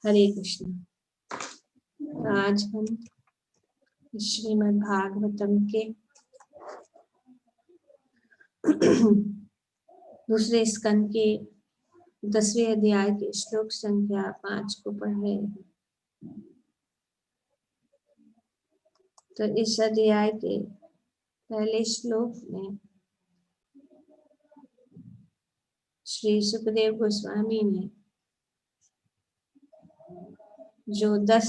हरे कृष्ण। आज हम श्रीमद् भागवतम के दूसरे स्कंद के 10वें अध्याय के श्लोक संख्या 5 को पढ़ रहे हैं। तो इस अध्याय के पहले श्लोक में श्री सुखदेव गोस्वामी ने जो 10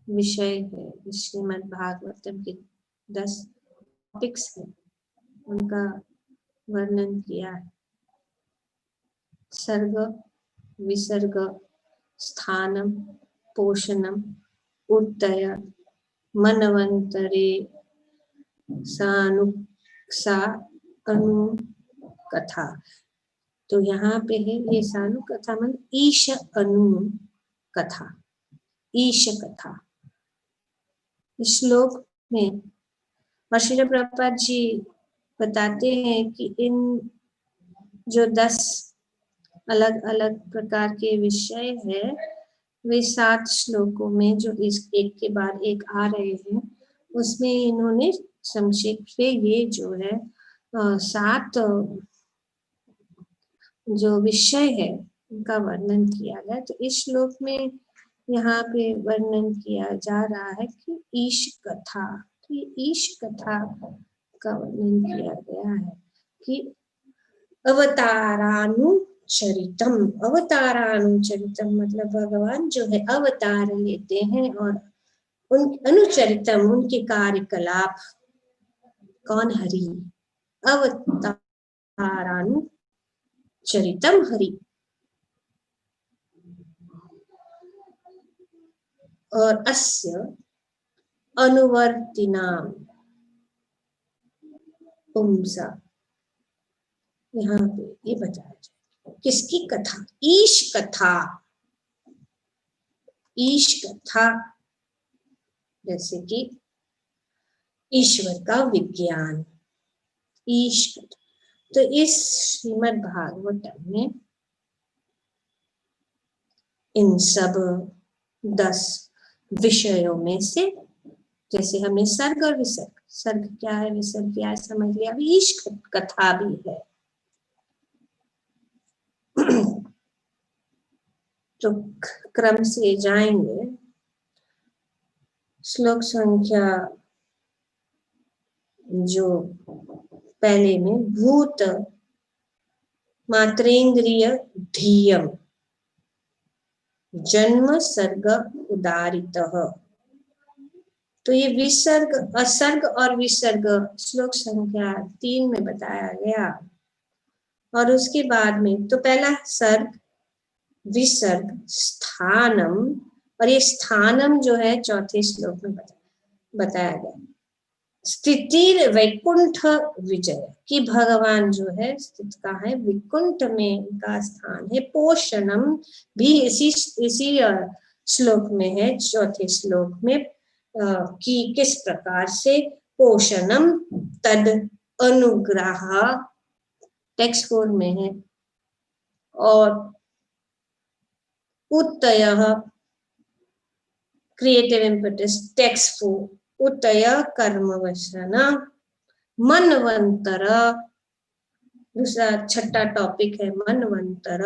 विषय है श्रीमद् भागवतम के 10 टॉपिक्स है उनका वर्णन किया है। सर्ग, विसर्ग, स्थानम, पोषणम, उत्तय, मनवंतरे, सानुकसा, अनु कथा। तो यहाँ पे है ये सानु कथा मन ईश अनु कथा, ईश कथा। इस श्लोक में श्रील प्रभुपाद जी बताते हैं कि इन जो 10 अलग अलग प्रकार के विषय है वे 7 श्लोकों में जो इस एक के बाद एक आ रहे हैं उसमें इन्होंने संक्षेप से ये जो है 7 जो विषय है उनका वर्णन किया गया। तो इस श्लोक में यहाँ पे वर्णन किया जा रहा है कि ईश कथा, तो ये ईश कथा का वर्णन किया गया है कि अवतारानुचरितम, अवतारानुचरितम मतलब भगवान जो है अवतार लेते हैं और उन अनुचरितम उनके कार्यकलाप, कौन? हरि। अवतारानुचरितम हरि। और अस्य अनुवर्तिनाम पुंसा, यहाँ पे ये बताया जाए किसकी कथा? ईश कथा। ईश कथा जैसे कि ईश्वर का विज्ञान, ईश कथा। तो इस श्रीमद् भागवतम में इन सब 10 विषयों में से जैसे हमने सर्ग और विसर्ग, सर्ग क्या है विसर्ग क्या है समझ लिया, अभी ईश कथा भी है। तो क्रम से जाएंगे। श्लोक संख्या जो पहले में भूत मात्रेंद्रिय धीयम जन्म सर्ग उदारितः। तो ये विसर्ग, असर्ग और विसर्ग श्लोक संख्या 3 में बताया गया। और उसके बाद में तो पहला सर्ग, विसर्ग, स्थानम, और ये स्थानम जो है चौथे श्लोक में बताया गया। स्थिति वैकुंठ विजय, कि भगवान जो है स्थित कहाँ है? विकुंठ में उनका स्थान है। पोषणम भी इसी श्लोक में है, चौथे श्लोक में, कि किस प्रकार से पोषणम तद अनुग्रह, टेक्स्ट 4 में है। और उत्तय क्रिएटिव इम्पेटस, टेक्स्ट 4, उत्तय कर्मवशन, मनवंतर, दूसरा 6ठा टॉपिक है मनवंतर,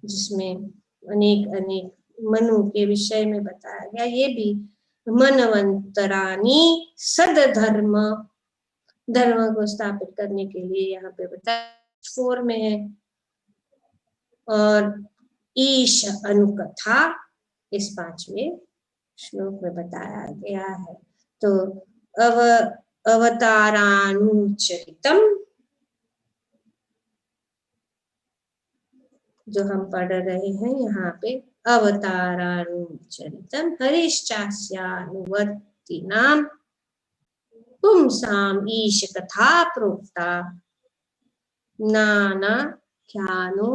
जिसमें अनेक अनेक मनु के विषय में बताया गया। ये भी मनवंतरानी सदधर्म, धर्म को स्थापित करने के लिए यहाँ पे बताया 4 में है। और ईश अनुकथा इस 5वें श्लोक में बताया गया है। तो अवतारानुचरितम जो हम पढ़ रहे हैं यहाँ पे, अवतारानुचरितम हरिश्चास्यानुवर्तिनाम पुंसाम ईश कथा प्रोक्ता नाना ख्यानो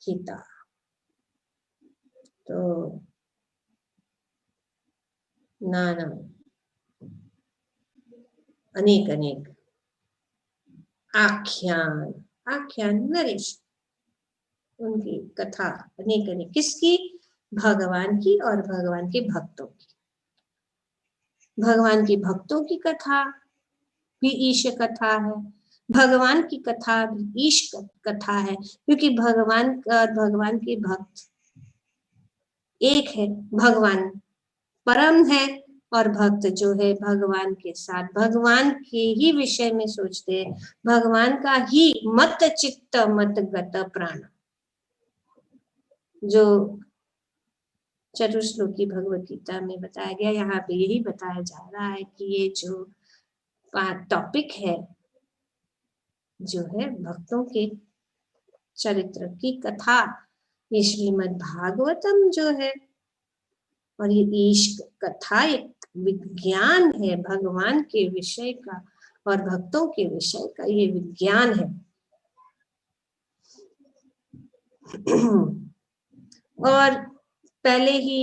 हिता। तो नाना अनेक अनेक आख्यान, आख्यान नरेश, उनकी कथा अनेक अनेक, किसकी? भगवान की और भगवान के भक्तों की। भगवान के भक्तों की कथा भी ईश कथा है, भगवान की कथा भी ईश कथा है, क्योंकि भगवान और भगवान के भक्त एक है। भगवान परम है और भक्त जो है भगवान के साथ भगवान के ही विषय में सोचते हैं, भगवान का ही मत चित्त मत गत प्राण, जो चतुश्लोकी भगवत गीता में बताया गया, यहाँ पे यही बताया जा रहा है कि ये जो टॉपिक है जो है भक्तों के चरित्र की कथा, ये श्रीमद् भागवतम जो है, और ये ईश कथा एक विज्ञान है भगवान के विषय का और भक्तों के विषय का, ये विज्ञान है। और पहले ही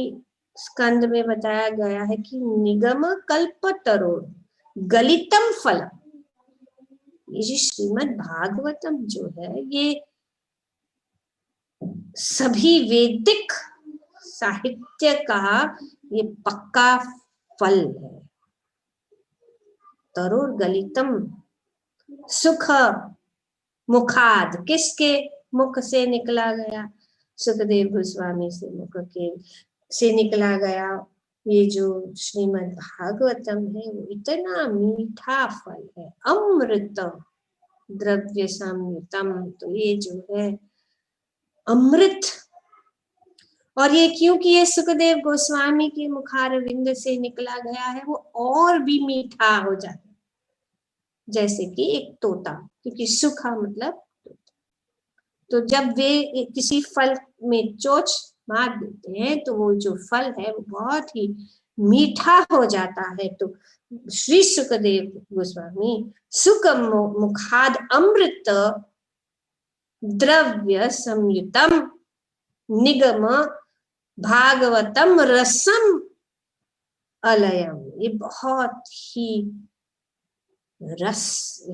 स्कंद में बताया गया है कि निगम कल्पतरो गलितम फल, ये जो श्रीमद् भागवतम जो है ये सभी वैदिक साहित्य का ये पक्का फल है। तरोर गलितम, सुख मुखाद, किसके मुख से निकला गया? सुखदेव गोस्वामी से मुख के से निकला गया। ये जो श्रीमद् भागवतम है वो इतना मीठा फल है, अमृत द्रव्य संयुतम, तो ये जो है अमृत, और ये क्योंकि ये सुखदेव गोस्वामी के मुखारविंद से निकला गया है वो और भी मीठा हो जाता है, जैसे कि एक तोता, क्योंकि सुखा मतलब तो जब वे किसी फल में चोंच मार देते हैं तो वो जो फल है वो बहुत ही मीठा हो जाता है। तो श्री सुखदेव गोस्वामी सुख मुखाद अमृत द्रव्य संयुतम निगम भागवतम रसम अलयम, ये बहुत ही रस,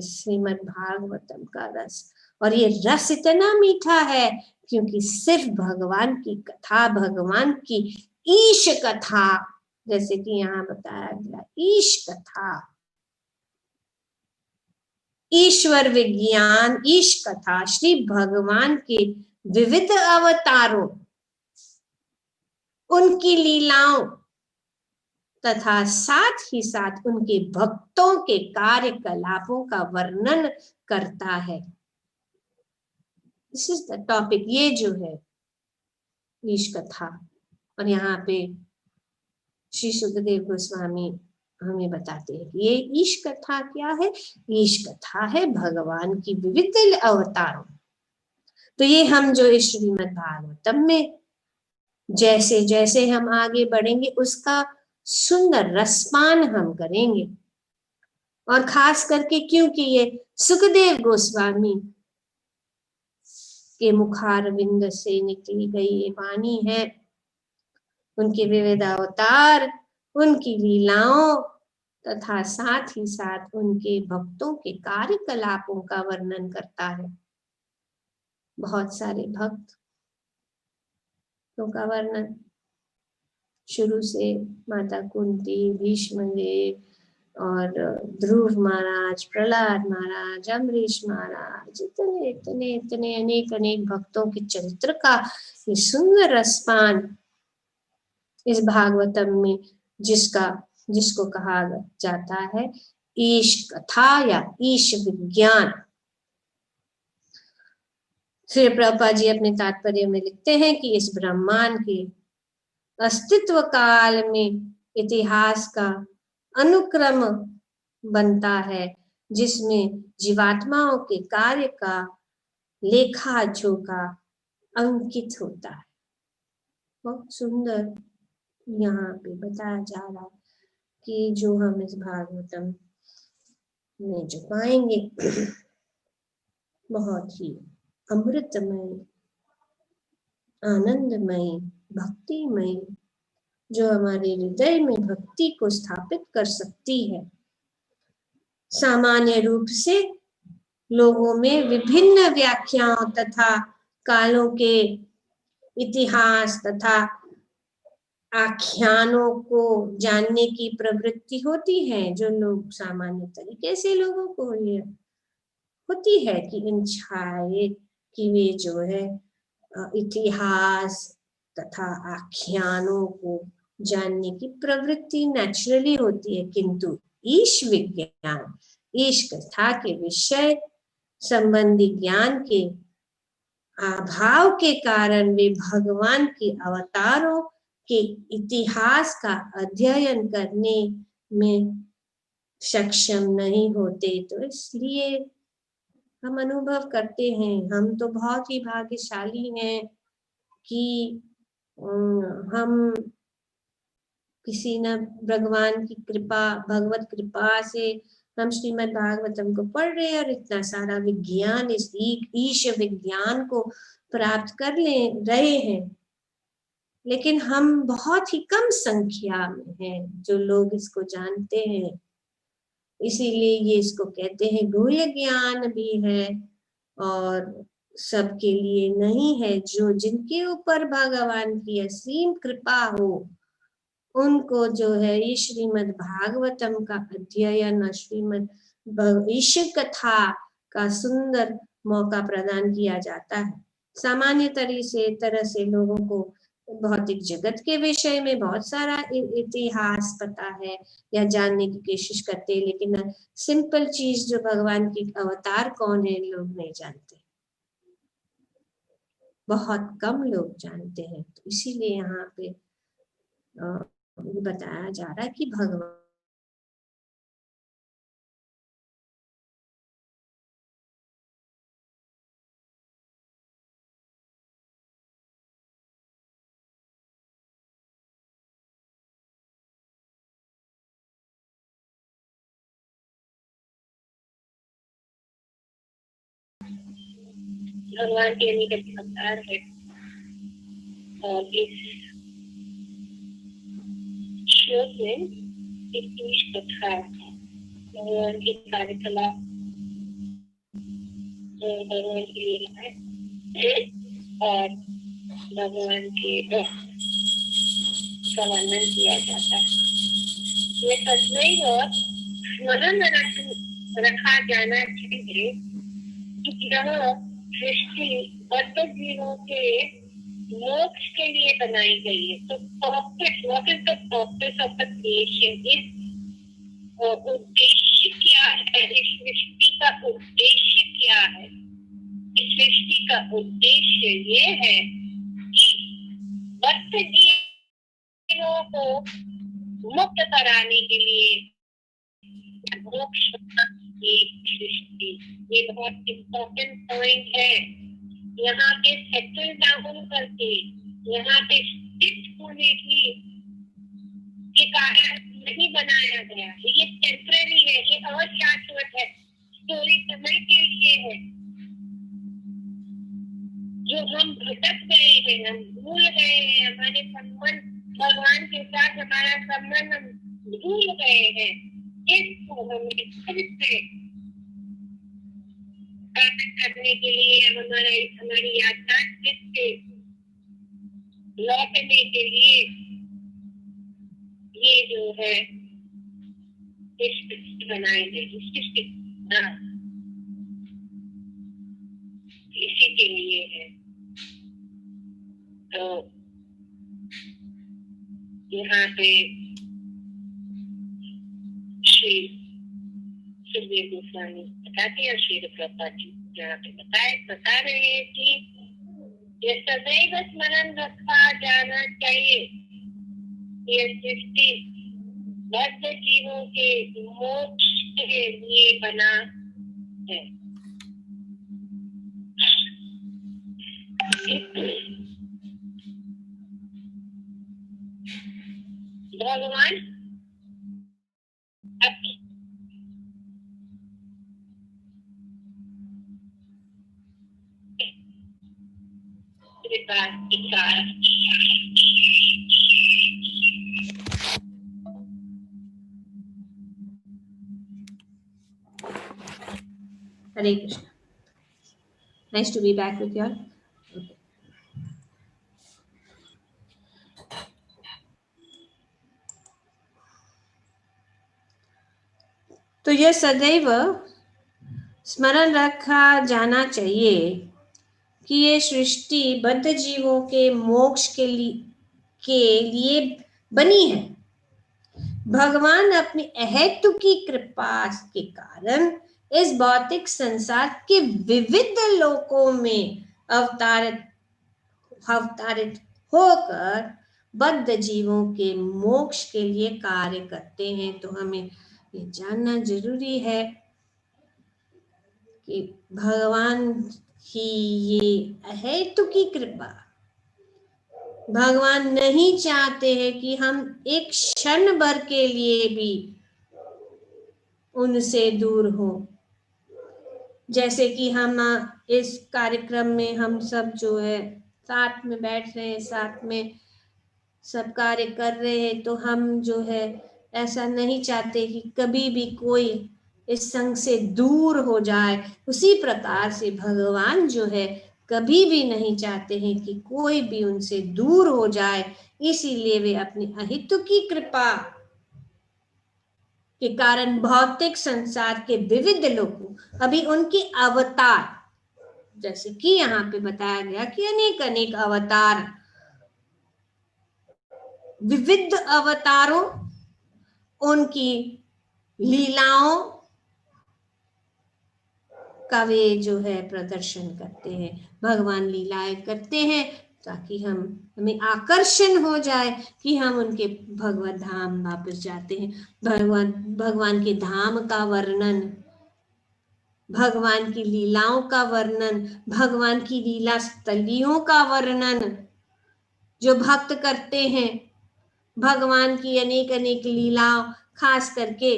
श्रीमद् भागवतम का रस, और ये रस इतना मीठा है क्योंकि सिर्फ भगवान की कथा, भगवान की ईश कथा, जैसे कि यहाँ बताया गया ईश कथा, ईश्वर विज्ञान, ईश कथा, श्री भगवान के विविध अवतारों, उनकी लीलाओं तथा साथ ही साथ उनके भक्तों के कार्यकलापों का वर्णन करता है। दिस इज द टॉपिक, ये जो है ईश कथा, और यहाँ पे श्री सुखदेव गोस्वामी हमें बताते हैं कि ये ईश कथा क्या है? ईश कथा है भगवान की विविध अवतारों। तो ये हम जो इस श्रीमद् भागवतम में जैसे जैसे हम आगे बढ़ेंगे उसका सुंदर रसपान हम करेंगे, और खास करके क्योंकि ये सुखदेव गोस्वामी के मुखारविंद से निकली गई ये वाणी है, उनके विविध अवतार, उनकी लीलाओं तथा साथ ही साथ उनके भक्तों के कार्यकलापों का वर्णन करता है। बहुत सारे भक्तों का वर्णन, शुरू से माता कुंती, भीष्मदेव और ध्रुव महाराज, प्रहलाद महाराज, अम्बरीश महाराज, इतने इतने इतने अनेक अनेक भक्तों के चरित्र का ये सुंदर रसपान इस भागवतम में, जिसको कहा जाता है ईश कथा या ईश विज्ञान। श्री प्रभुपाद जी अपने तात्पर्य में लिखते हैं कि इस ब्रह्मांड के अस्तित्व काल में इतिहास का अनुक्रम बनता है जिसमें जीवात्माओं के कार्य का लेखा जोखा अंकित होता है। बहुत सुंदर यहाँ पे बताया जा रहा है कि जो हम इस भागवतम में जो पाएंगे बहुत ही अमृतमय, आनंदमय, भक्तिमय, जो हमारे हृदय में भक्ति को स्थापित कर सकती है। सामान्य रूप से लोगों में विभिन्न व्याख्याओं तथा कालों के इतिहास तथा आख्यानों को जानने की प्रवृत्ति होती है। जो लोग सामान्य तरीके से लोगों को ये होती है कि इन छाए कि वे जो है इतिहास तथा आख्यानों को जानने की प्रवृत्ति नेचुरली होती है, किंतु ईश विज्ञान, ईश कथा के विषय संबंधी ज्ञान के अभाव के कारण वे भगवान के अवतारों के इतिहास का अध्ययन करने में सक्षम नहीं होते। तो इसलिए हम अनुभव करते हैं, हम तो बहुत ही भाग्यशाली हैं कि हम किसी न भगवान की कृपा, भगवत कृपा से हम श्रीमद् भागवतम को पढ़ रहे हैं और इतना सारा विज्ञान, इस ईश विज्ञान को प्राप्त कर ले रहे हैं। लेकिन हम बहुत ही कम संख्या में हैं जो लोग इसको जानते हैं। इसीलिए ये इसको कहते हैं गुह्य ज्ञान भी है और सबके लिए नहीं है। जो जिनके ऊपर भगवान की असीम कृपा हो उनको जो है ये श्रीमद् भागवतम का अध्ययन, श्रीमद् ईश कथा का सुंदर मौका प्रदान किया जाता है। सामान्य तरह से लोगों को भौतिक जगत के विषय में बहुत सारा इतिहास पता है या जानने की कोशिश करते हैं, लेकिन सिंपल चीज जो भगवान की अवतार कौन है लोग नहीं जानते, बहुत कम लोग जानते हैं। तो इसीलिए यहाँ पे बताया जा रहा है कि भगवान के निकट अवतार है और इस श्लोक में ईश कथा भगवान की कार्यकलाप भगवान के लिए है और भगवान के का वर्णन किया जाता है। ये सचमई और स्मरण रखा जाना चाहिए कि यह सृष्टि बद्ध जीवों के मोक्ष के लिए बनाई गई है। तो what is the purpose of the creation? उद्देश्य क्या है? इस सृष्टि का उद्देश्य क्या है? इस सृष्टि का उद्देश्य ये है कि बद्ध जीवों को मुक्त कराने के लिए मोक्ष सृष्टि, ये बहुत इम्पोर्टेंट पॉइंट है। यहाँ पे सेटल डाउन करके यहाँ पे स्थित होने की के कारण नहीं बनाया गया है। ये टेम्पररी है, ये अशाश्वत है, थोड़ी समय के लिए है। जो हम भटक गए हैं, हम भूल गए हैं, हमारे संबंध भगवान के साथ हमारा संबंध हम भूल गए हैं, इसको हमें फिर से करने के लिए हमारी यात्रा से लौटने के लिए ये जो है बनाए गए, इसी के लिए है। तो यहाँ पे श्री सुखदेव गोस्वामी बताते हैं, श्री प्रभुपाद जी यहाँ पे बता रहे हैं कि ये सदैव स्मरण रखा जाना चाहिए। ये सृष्टि बद्ध जीवों के मोक्ष के लिए बना है। भगवान अपनी Hare Krishna. Nice to be back with you all. तो यह सदैव स्मरण रखा जाना चाहिए कि ये सृष्टि बद्ध जीवों के मोक्ष के लिए बनी है। भगवान अपनी अहेतुकी कृपा के कारण इस भौतिक संसार के विविध लोकों में अवतारित होकर बद्ध जीवों के मोक्ष के लिए कार्य करते हैं। तो हमें ये जानना जरूरी है कि भगवान की ये अहेतुकी कृपा, भगवान नहीं चाहते हैं कि हम एक क्षण भर के लिए भी उनसे दूर हो। जैसे कि हम इस कार्यक्रम में हम सब जो है साथ में बैठ रहे हैं, साथ में सब कार्य कर रहे हैं, तो हम जो है ऐसा नहीं चाहते कि कभी भी कोई इस संग से दूर हो जाए। उसी प्रकार से भगवान जो है कभी भी नहीं चाहते हैं कि कोई भी उनसे दूर हो जाए। इसीलिए वे अपनी अहेतुकी कृपा के कारण भौतिक संसार के विविध लोगों, अभी उनके अवतार, जैसे कि यहाँ पे बताया गया कि अनेक अनेक अवतार, विविध अवतारों, उनकी लीलाओं का वे जो है प्रदर्शन करते हैं। भगवान लीलाएं करते हैं ताकि हमें आकर्षण हो जाए कि हम उनके भगवत धाम वापस जाते हैं। भगवान के धाम का वर्णन, भगवान की लीलाओं का वर्णन, भगवान की लीला स्थलियों का वर्णन जो भक्त करते हैं, भगवान की अनेक अनेक लीलाओं, खास करके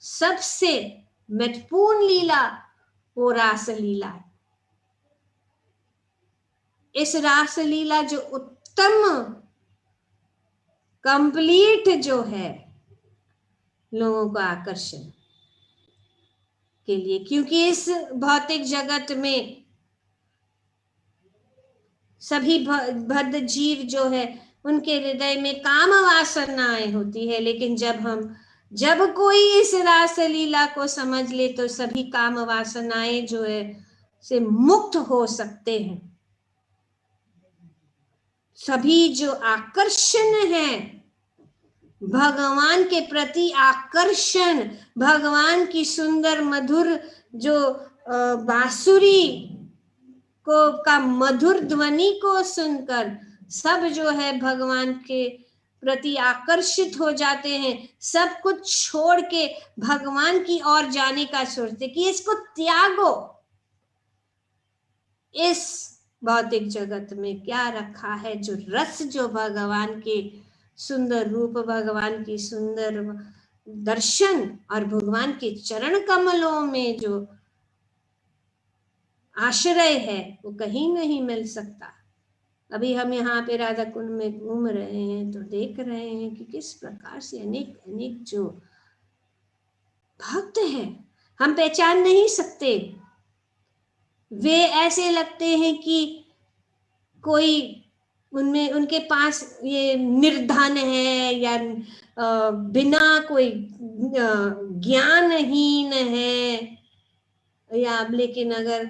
सबसे महत्वपूर्ण लीला वो रास लीला। इस रास लीला जो उत्तम कंप्लीट जो है लोगों को आकर्षण के लिए, क्योंकि इस भौतिक जगत में सभी बद्ध जीव जो है उनके हृदय में काम वासनाएं होती है, लेकिन जब कोई इस रास लीला को समझ ले तो सभी काम वासनाएं जो है से मुक्त हो सकते हैं। सभी जो आकर्षण है भगवान के प्रति, आकर्षण, भगवान की सुंदर मधुर जो बांसुरी का मधुर ध्वनि को सुनकर सब जो है भगवान के प्रति आकर्षित हो जाते हैं। सब कुछ छोड़ के भगवान की ओर जाने का सोचते कि इसको त्यागो। इस भौतिक जगत में क्या रखा है, जो रस, जो भगवान के सुंदर रूप, भगवान की सुंदर दर्शन और भगवान के चरण कमलों में जो आश्रय है वो कहीं नहीं मिल सकता। अभी हम यहाँ पे राधा कुंड में घूम रहे हैं तो देख रहे हैं कि किस प्रकार से अनेक अनेक जो भक्त हैं, हम पहचान नहीं सकते। वे ऐसे लगते हैं कि कोई उनमें, उनके पास ये निर्धन है या बिना कोई ज्ञानहीन है, या लेकिन अगर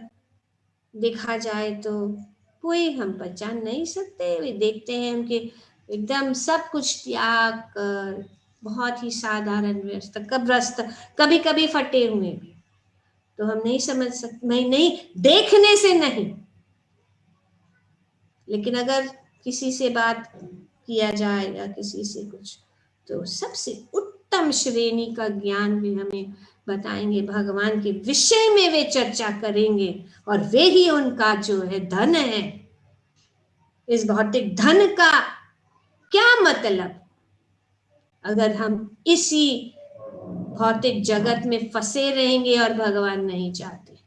देखा जाए तो कोई हम पहचान नहीं सकते। वे देखते हैं उनके एकदम सब कुछ त्याग कर, बहुत ही साधारण व्यस्त, कब्रस्त, कभी कभी फटे हुए भी, तो हम नहीं समझ सकते, नहीं देखने से नहीं, लेकिन अगर किसी से बात किया जाए या किसी से कुछ, तो सबसे उत्तम श्रेणी का ज्ञान भी हमें बताएंगे, भगवान के विषय में वे चर्चा करेंगे और वे ही उनका जो है धन है। इस भौतिक धन का क्या मतलब अगर हम इसी भौतिक जगत में फंसे रहेंगे और भगवान नहीं चाहते,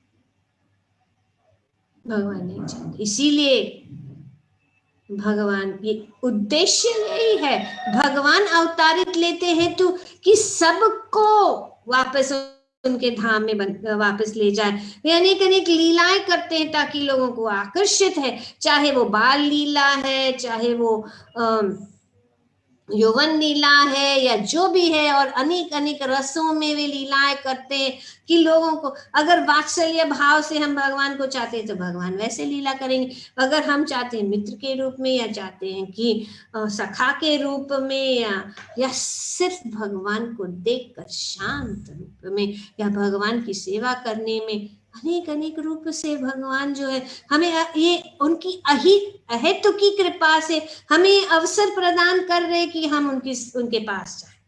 भगवान नहीं चाहते। इसीलिए भगवान, ये उद्देश्य यही है, भगवान अवतारित लेते हैं तो कि सबको वापस उनके धाम में वापस ले जाए। वे अनेक अनेक लीलाएं करते हैं ताकि लोगों को आकर्षित है, चाहे वो बाल लीला है, चाहे वो यौवन लीला है या जो भी है, और अनेक अनेक रसों में वे लीलाएं करते हैं कि लोगों को, अगर वात्सल्य भाव से हम भगवान को चाहते हैं तो भगवान वैसे लीला करेंगे, अगर हम चाहते हैं मित्र के रूप में, या चाहते हैं कि सखा के रूप में, या सिर्फ भगवान को देखकर शांत रूप में, या भगवान की सेवा करने में, अनेक अनेक रूप से भगवान जो है हमें ये उनकी अहेतु की कृपा से हमें अवसर प्रदान कर रहे कि हम उनके पास जाएं।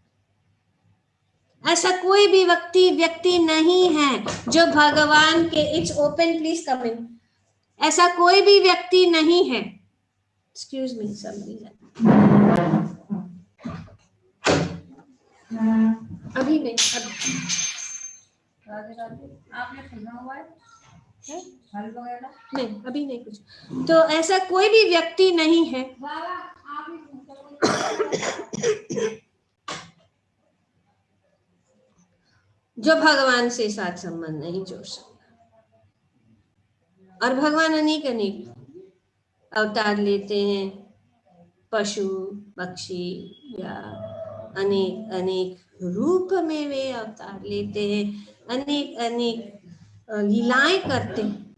ऐसा कोई भी व्यक्ति नहीं है जो भगवान के, इट्स ओपन प्लीज कम इन, ऐसा कोई भी व्यक्ति नहीं है, एक्सक्यूज मी अभी नहीं, आपने सुना हुआ है नहीं, अभी नहीं कुछ। तो ऐसा कोई भी व्यक्ति नहीं है जो भगवान से साथ संबंध नहीं जोड़ सकता। और भगवान अनेक अनेक अवतार लेते हैं, पशु पक्षी या अनेक अनेक रूप में वे अवतार लेते हैं, अनेक अनेक लीलाएं करते हैं।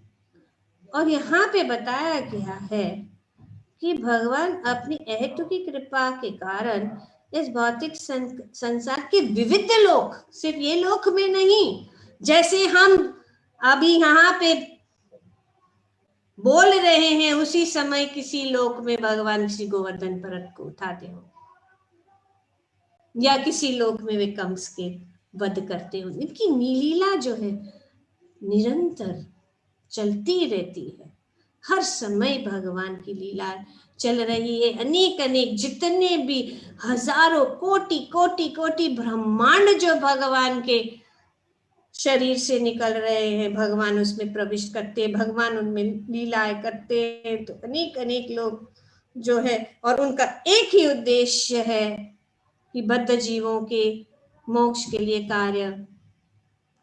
और यहाँ पे बताया गया है कि भगवान अपनी अहेतु की कृपा के कारण इस भौतिक संसार के विविध लोक, सिर्फ ये लोक में नहीं, जैसे हम अभी यहाँ पे बोल रहे हैं, उसी समय किसी लोक में भगवान श्री गोवर्धन पर्वत को उठाते हो, या किसी लोक में वे कंस के वध करते हो। इनकी लीला जो है निरंतर चलती रहती है, हर समय भगवान की लीला चल रही है। अनेक अनेक जितने भी हजारों कोटि कोटि कोटि ब्रह्मांड जो भगवान के शरीर से निकल रहे हैं, भगवान उसमें प्रविष्ट करते हैं, भगवान उनमें लीलाएं करते हैं। तो अनेक अनेक लोग जो है, और उनका एक ही उद्देश्य है कि बद्ध जीवों के मोक्ष के लिए कार्य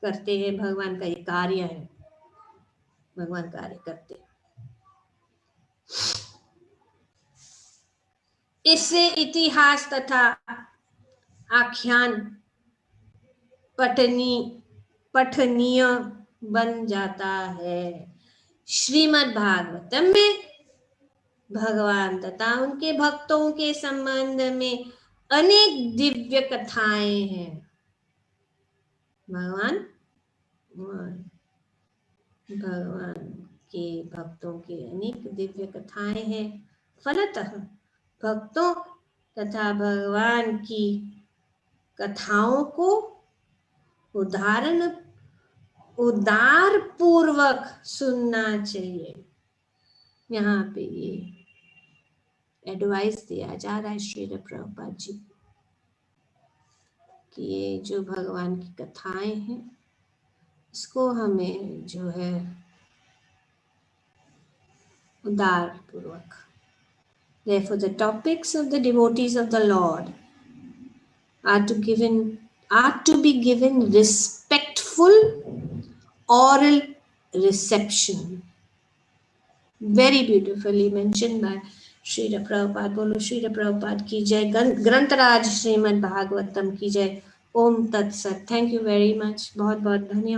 करते हैं। भगवान का ये कार्य है, भगवान कार्य करते हैं। इससे इतिहास तथा आख्यान पठनीय बन जाता है। श्रीमद् भागवतम में भगवान तथा उनके भक्तों के संबंध में अनेक दिव्य कथाएं हैं। भगवान के भक्तों के अनेक दिव्य कथाएं हैं। फलतः भक्तों तथा भगवान की कथाओं को उदार पूर्वक सुनना चाहिए। यहाँ पे ये एडवाइस दिया जा रहा है श्री प्रभुपाद जी कि ये जो भगवान की कथाएं हैं, इसको हमें जो है उदार पूर्वक, therefore the topics of the devotees of the Lord are to be given respectful oral reception. Very beautifully mentioned by Srila Prabhupada. बोलो Srila Prabhupada की जय। ग्रंथराज श्रीमद् भागवतम की जय। ओम तत्सत। थैंक यू वेरी मच, बहुत बहुत धन्यवाद।